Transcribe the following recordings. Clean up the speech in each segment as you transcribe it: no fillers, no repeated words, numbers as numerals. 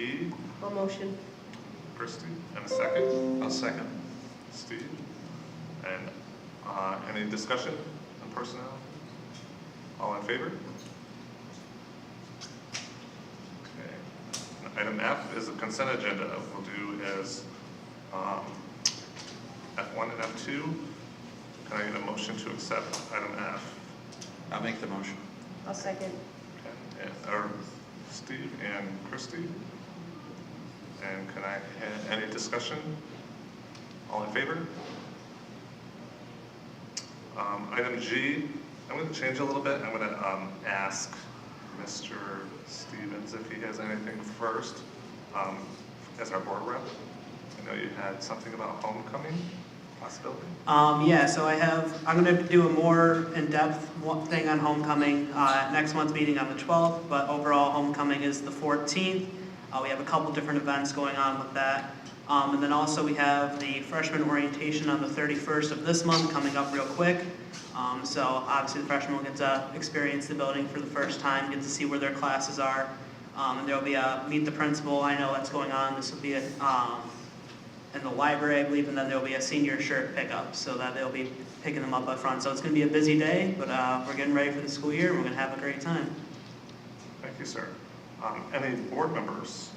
B. I'll motion. Christie, and a second. I'll second. Steve. And any discussion on personnel? All in favor? Okay. Item F is a consent agenda. We'll do as F1 and F2. Can I get a motion to accept item F? I'll make the motion. I'll second. Okay. Or Steve and Christie. And can I have any discussion? All in favor? Item G, I'm going to change a little bit. I'm going to ask Mr. Stevens if he has anything first as our board rep. I know you had something about homecoming possibility. Yeah, so I'm going to do a more in-depth thing on homecoming next month's meeting on the 12th, but overall homecoming is the 14th. We have a couple different events going on with that. And then also we have the freshman orientation on the 31st of this month coming up real quick. So obviously the freshmen will get to experience the building for the first time, get to see where their classes are. And there will be a meet the principal. I know that's going on. This will be in the library, I believe, and then there will be a senior shirt pickup so that they'll be picking them up up front. So it's going to be a busy day, but we're getting ready for the school year and we're going to have a great time. Thank you, sir. Any board members?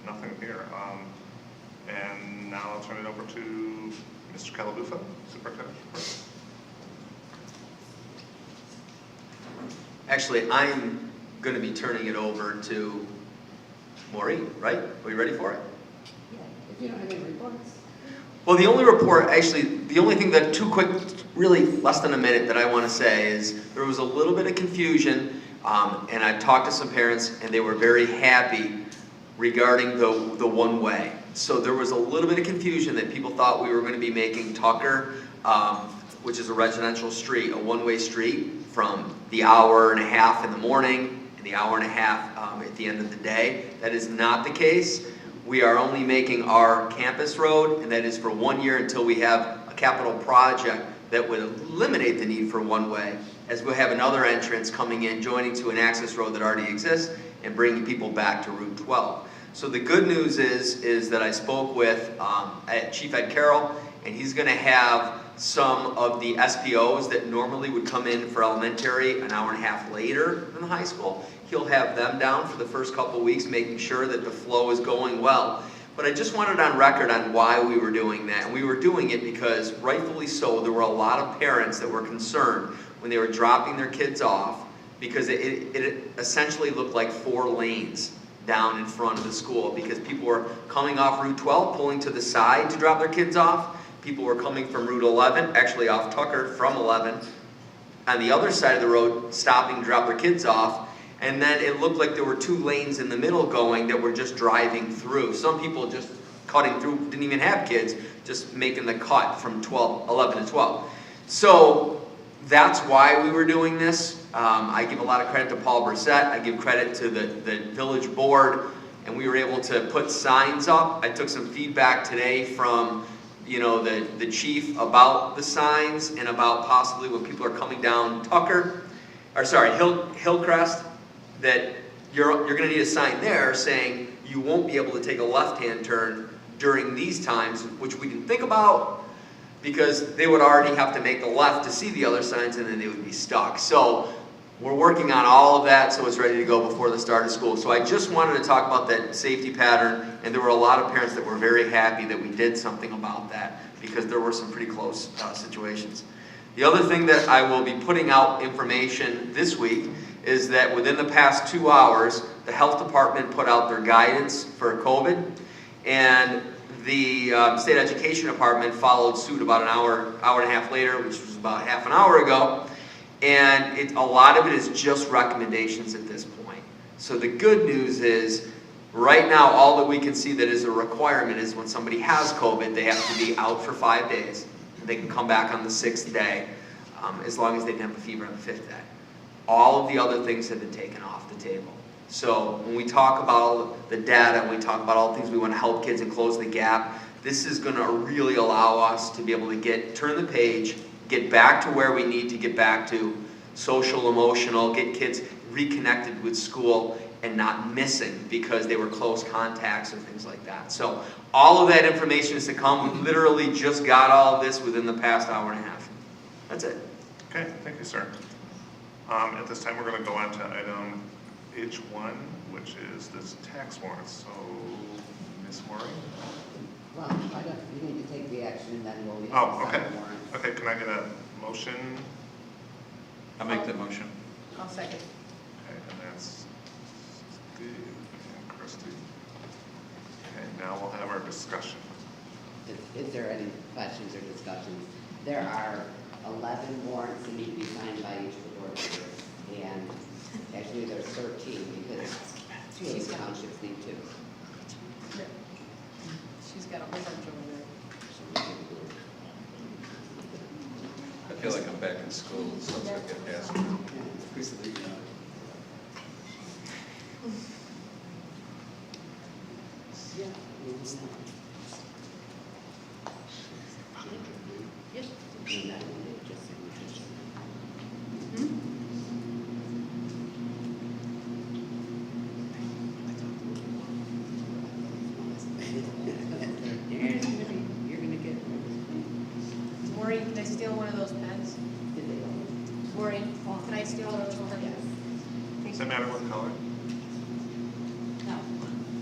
Nothing here. And now I'll turn it over to Mr. Calabufa, Superintendent. Actually, I'm going to be turning it over to Maureen, right? Are we ready for it? Yeah, if you don't have any reports. Well, the only report, actually, the only thing that, too quick, really less than a minute that I want to say is there was a little bit of confusion, and I talked to some parents, and they were very happy regarding the one-way. So there was a little bit of confusion that people thought we were going to be making Tucker, which is a residential street, a one-way street from the hour and a half in the morning and the hour and a half at the end of the day. That is not the case. We are only making our campus road, and that is for 1 year until we have a capital project that would eliminate the need for one-way, as we'll have another entrance coming in, joining to an access road that already exists, and bringing people back to Route 12. So the good news is that I spoke with Chief Ed Carroll, and he's going to have some of the SPOs that normally would come in for elementary an hour and a half later than the high school. He'll have them down for the first couple of weeks, making sure that the flow is going well. But I just wanted on record on why we were doing that. And we were doing it because, rightfully so, there were a lot of parents that were concerned when they were dropping their kids off, because it essentially looked like 4 lanes down in front of the school, because people were coming off Route 12, pulling to the side to drop their kids off. People were coming from Route 11, actually off Tucker from 11, on the other side of the road, stopping to drop their kids off. And then it looked like there were 2 lanes in the middle going that were just driving through. Some people just cutting through, didn't even have kids, just making the cut from 11 to 12. So that's why we were doing this. I give a lot of credit to Paul Brissett. I give credit to the village board, and we were able to put signs up. I took some feedback today from the chief about the signs and about possibly when people are coming down Hillcrest, that you're going to need a sign there saying you won't be able to take a left-hand turn during these times, which we didn't think about, because they would already have to make the left to see the other signs, and then they would be stuck. So we're working on all of that so it's ready to go before the start of school. So I just wanted to talk about that safety pattern, and there were a lot of parents that were very happy that we did something about that, because there were some pretty close situations. The other thing that I will be putting out information this week is that within the past 2 hours, the health department put out their guidance for COVID, and the state education department followed suit about an hour and a half later, which was about half an hour ago. And a lot of it is just recommendations at this point. So the good news is, right now, all that we can see that is a requirement is when somebody has COVID, they have to be out for 5 days. They can come back on the 6th day, as long as they didn't have a fever on the 5th day. All of the other things have been taken off the table. So when we talk about the data, and we talk about all the things we want to help kids and close the gap, this is going to really allow us to be able to turn the page, get back to where we need to get back to, social, emotional, get kids reconnected with school, and not missing because they were close contacts or things like that. So all of that information is to come. We literally just got all of this within the past hour and a half. That's it. Okay, thank you, sir. At this time, we're going to go on to item H1, which is this tax warrant. So, Ms. Maureen? Well, I don't, you need to take the action and then we'll. Oh, okay. sign the warrant. Okay, can I get a motion? I'll make that motion. I'll second. Okay, and that's Steve and Christie. Okay, now we'll have our discussion. Is there any questions or discussions? There are 11 warrants that need to be signed by each of the board members. And actually there's 13 because two of the townships need two. She's got a whole bunch over there. I feel like I'm back in school, so I get asked. Yes. And that one, just signatures. You're gonna get. Maureen, can I steal one of those pens? Did they all? Maureen, can I steal one of those pens? Does it matter what color? No.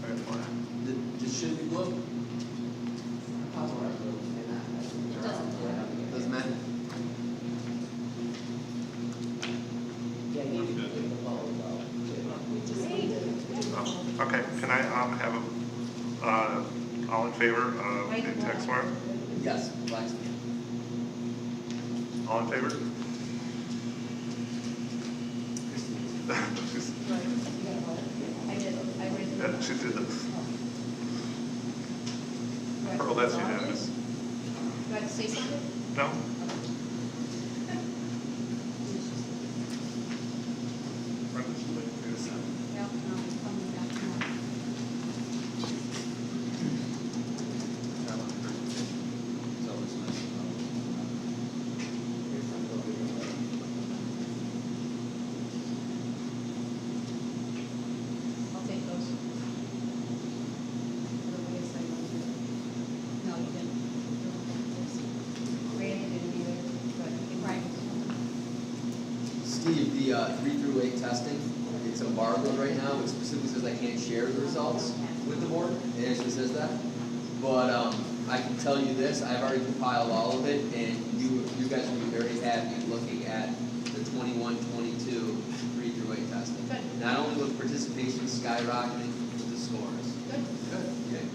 Okay, fine. It should be blue. It doesn't. Doesn't matter. Yeah, you need to get the vote though. Oh, okay, can I have all in favor of the tax warrant? Yes, Blacksmith. All in favor? I did, I raised it. Yeah, she did this. Pearl, that's unanimous. Do I have to say something? No? No, I'm back tomorrow. I'll take those. No, you didn't. Randy didn't either, but right. Steve, the 3 through 8 testing, it's embargoed right now. It specifically says I can't share the results with the board. It actually says that. But I can tell you this, I've already compiled all of it, and you guys will be very happy looking at the 21, 22, 3 through 8 testing. Good. Not only with participation skyrocketing, but the scores. Good. Good. Okay.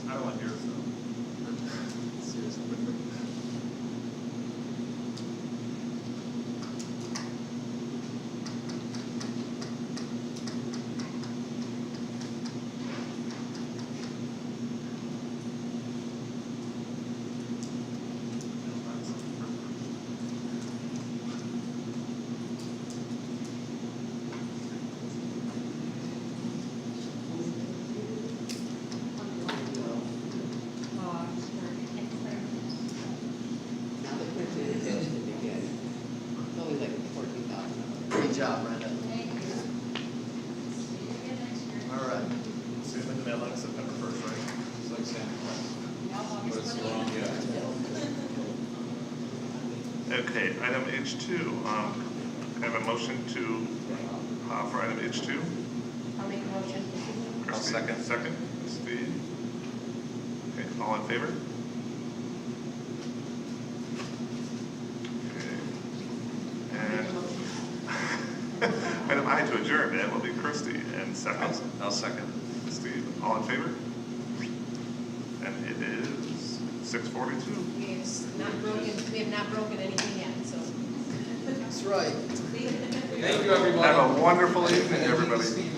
I don't want yours though. Seriously. Now the question is, to begin. It's only like 14,000. Great job, Brenda. All right. So you the mail on September 1st, right? It's like Santa Claus. But it's the wrong year. Okay, item H2, I have a motion to, for item H2. I'll make a motion. Christie, second. Second, Steve. Okay, all in favor? adjourn, that will be Christie, and second, I'll second. Steve. All in favor? And it is 6:42. We have not broken anything yet, so. That's right. Thank you, everyone. Have a wonderful evening, everybody.